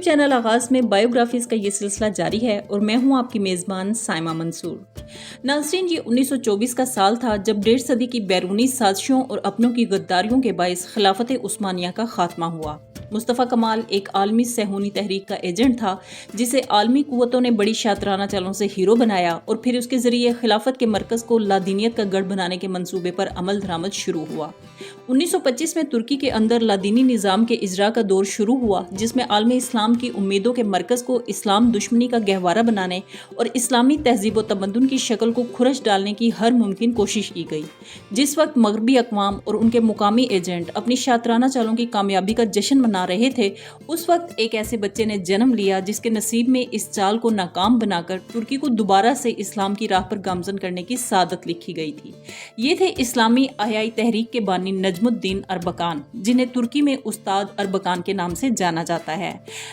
Channel آغاز میں biographies کا یہ سلسلہ جاری ہے اور میں ہوں آپ کی میزبان سائمہ منصور۔ ناظرین، یہ 1924 کا سال تھا جب 1.5 صدی کی بیرونی سازشوں اور اپنوں کی غداریوں کے باعث خلافت عثمانیہ کا خاتمہ ہوا۔ مصطفیٰ کمال ایک عالمی صہیونی تحریک کا ایجنٹ تھا جسے عالمی قوتوں نے بڑی شاطرانہ چالوں سے ہیرو بنایا اور پھر اس کے ذریعے خلافت کے مرکز کو لادینیت کا گڑھ بنانے کے منصوبے پر عمل درآمد شروع ہوا۔ 1925 میں ترکی کے اندر لادینی نظام کے اجرا کا دور شروع ہوا جس میں عالم اسلام کی امیدوں کے مرکز کو اسلام دشمنی کا گہوارہ بنانے اور اسلامی تہذیب و تمدن کی شکل کو کھرچ ڈالنے کی ہر ممکن کوشش کی گئی۔ جس وقت مغربی اقوام اور ان کے مقامی ایجنٹ اپنی شاطرانہ چالوں کی کامیابی کا جشن منا رہے تھے، اس وقت ایک ایسے بچے نے جنم لیا جس کے نصیب میں اس چال کو ناکام بنا کر ترکی کو دوبارہ سے اسلام کی راہ پر گامزن کرنے کی سعادت لکھی گئی تھی۔ یہ تھے اسلامی احیائی تحریک کے بانی نجم الدین اربکان، جنہیں ترکی میں استاد اربکان کے نام سے جانا جاتا ہے۔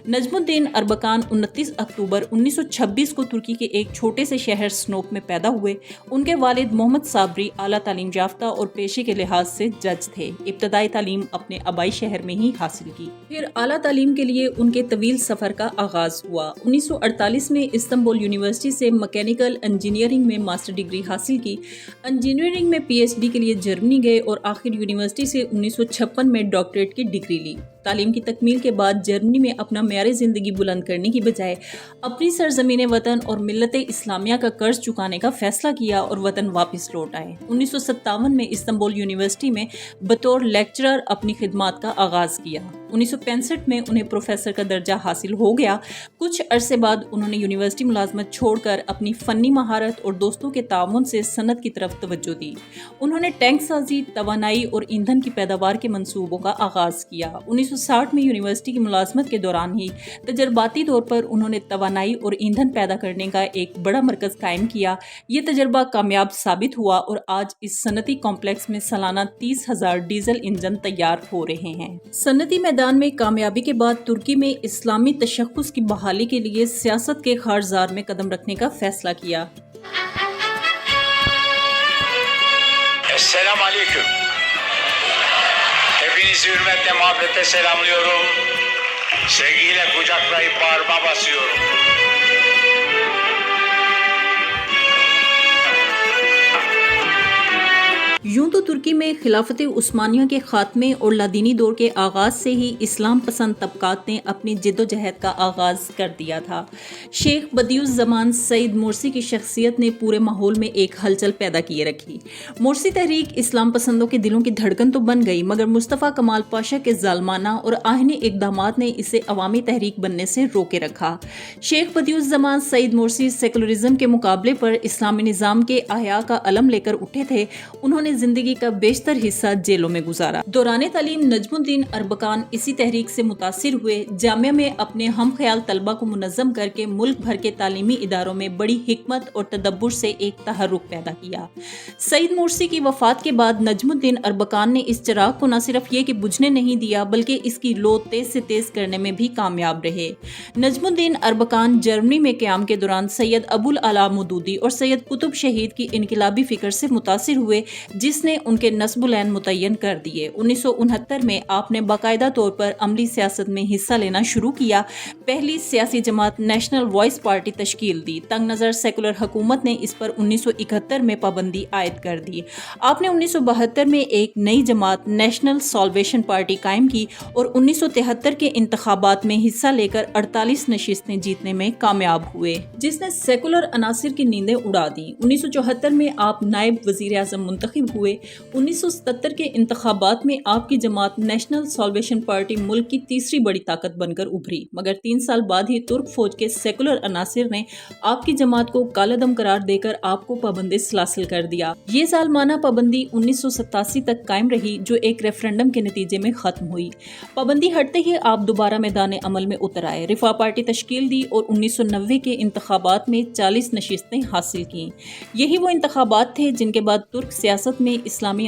نجم الدین اربکان 29 اکتوبر 1926 کو ترکی کے ایک چھوٹے سے شہر سنوپ میں پیدا ہوئے۔ ان کے والد محمد صابری اعلیٰ تعلیم یافتہ اور پیشے کے لحاظ سے جج تھے۔ ابتدائی تعلیم اپنے آبائی شہر میں ہی حاصل کی، پھر اعلیٰ تعلیم کے لیے ان کے طویل سفر کا آغاز ہوا۔ 1948 میں استنبول یونیورسٹی سے مکینیکل انجینئرنگ میں ماسٹر ڈگری حاصل کی۔ انجینئرنگ میں پی ایچ ڈی کے لیے جرمنی گئے اور آخر یونیورسٹی سے 1956 میں ڈاکٹریٹ کی ڈگری لی۔ تعلیم کی تکمیل کے بعد جرمنی میں اپنا معیار زندگی بلند کرنے کی بجائے اپنی سرزمین وطن اور ملت اسلامیہ کا قرض چکانے کا فیصلہ کیا اور وطن واپس لوٹ آئے۔ 1957 میں استنبول یونیورسٹی میں بطور لیکچرر اپنی خدمات کا آغاز کیا۔ 1965 میں انہیں پروفیسر کا درجہ حاصل ہو گیا۔ کچھ عرصے بعد انہوں نے یونیورسٹی ملازمت چھوڑ کر اپنی فنی مہارت اور دوستوں کے تعاون سے صنعت کی طرف توجہ دی۔ انہوں نے ٹینک سازی، توانائی اور ایندھن کی پیداوار کے منصوبوں کا آغاز کیا۔ 1960 میں یونیورسٹی کی ملازمت کے دوران ہی تجرباتی طور پر انہوں نے توانائی اور ایندھن پیدا کرنے کا ایک بڑا مرکز قائم کیا۔ یہ تجربہ کامیاب ثابت ہوا اور آج اس صنعتی کمپلیکس میں سالانہ 30,000 ڈیزل انجن تیار ہو رہے ہیں۔ صنعتی میدان میں کامیابی کے بعد ترکی میں اسلامی تشخص کی بحالی کے لیے سیاست کے خارزار میں قدم رکھنے کا فیصلہ کیا۔ السلام علیکم. Hepinizi hürmetle, muhabbetle selamlıyorum. Sevgiyle kucaklayıp bağrıma basıyorum. یوں تو ترکی میں خلافت عثمانیہ کے خاتمے اور لادینی دور کے آغاز سے ہی اسلام پسند طبقات نے اپنی جد و جہد کا آغاز کر دیا تھا۔ شیخ بدیع الزمان سید مرسی کی شخصیت نے پورے ماحول میں ایک ہلچل پیدا کیے رکھی۔ مرسی تحریک اسلام پسندوں کے دلوں کی دھڑکن تو بن گئی، مگر مصطفیٰ کمال پاشا کے ظالمانہ اور آہنی اقدامات نے اسے عوامی تحریک بننے سے روکے رکھا۔ شیخ بدیع الزمان سید مرسی سیکولرزم کے مقابلے پر اسلامی نظام کے احیاء کا علم لے کر اٹھے تھے۔ انہوں نے زندگی کا بیشتر حصہ جیلوں میں گزارا۔ دوران تعلیم نجم الدین اربکان اسی تحریک سے متاثر ہوئے۔ جامعہ میں اپنے ہم خیال طلبہ کو منظم کر کے ملک بھر کے تعلیمی اداروں میں بڑی حکمت اور تدبر سے ایک تحرک پیدا کیا۔ سید مرسی کی وفات کے بعد نجم الدین اربکان نے اس چراغ کو نہ صرف یہ کہ بجھنے نہیں دیا بلکہ اس کی لو تیز سے تیز کرنے میں بھی کامیاب رہے۔ نجم الدین اربکان جرمنی میں قیام کے دوران سید ابو الاعلیٰ مودودی اور سید قطب شہید کی انقلابی فکر سے متاثر ہوئے جس نے ان کے نصب العین متعین کر دیے۔ 1969 میں آپ نے باقاعدہ طور پر عملی سیاست میں حصہ لینا شروع کیا۔ پہلی سیاسی جماعت نیشنل وائس پارٹی تشکیل دی۔ تنگ نظر سیکولر حکومت نے اس پر 1971 میں پابندی عائد کر دی۔ آپ نے 1972 میں ایک نئی جماعت نیشنل سالویشن پارٹی قائم کی اور 1973 کے انتخابات میں حصہ لے کر 48 نشستیں جیتنے میں کامیاب ہوئے، جس نے سیکولر عناصر کی نیندیں اڑا دیں۔ 1974 میں آپ نائب وزیر اعظم منتخب ہوئے۔ 1977 کے انتخابات میں آپ کی جماعت نیشنل سالویشن پارٹی ملک کی تیسری بڑی طاقت بن کر ابھری، مگر 3 سال بعد ہی ترک فوج کے سیکولر عناصر نے آپ کی جماعت کو کالعدم قرار دے کر آپ کو پابند سلاسل کر دیا۔ یہ ظالمانہ پابندی 1987 تک قائم رہی جو ایک ریفرنڈم کے نتیجے میں ختم ہوئی۔ پابندی ہٹتے ہی آپ دوبارہ میدان عمل میں اتر آئے، رفاہ پارٹی تشکیل دی اور 1990 کے انتخابات میں 40 نشستیں حاصل کیں۔ یہی وہ انتخابات تھے جن کے بعد ترک سیاست میں اسلامی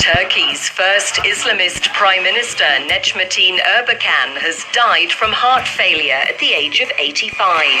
Turkey's first Islamist Prime Minister Necmettin Erbakan has died from heart failure at the age of 85.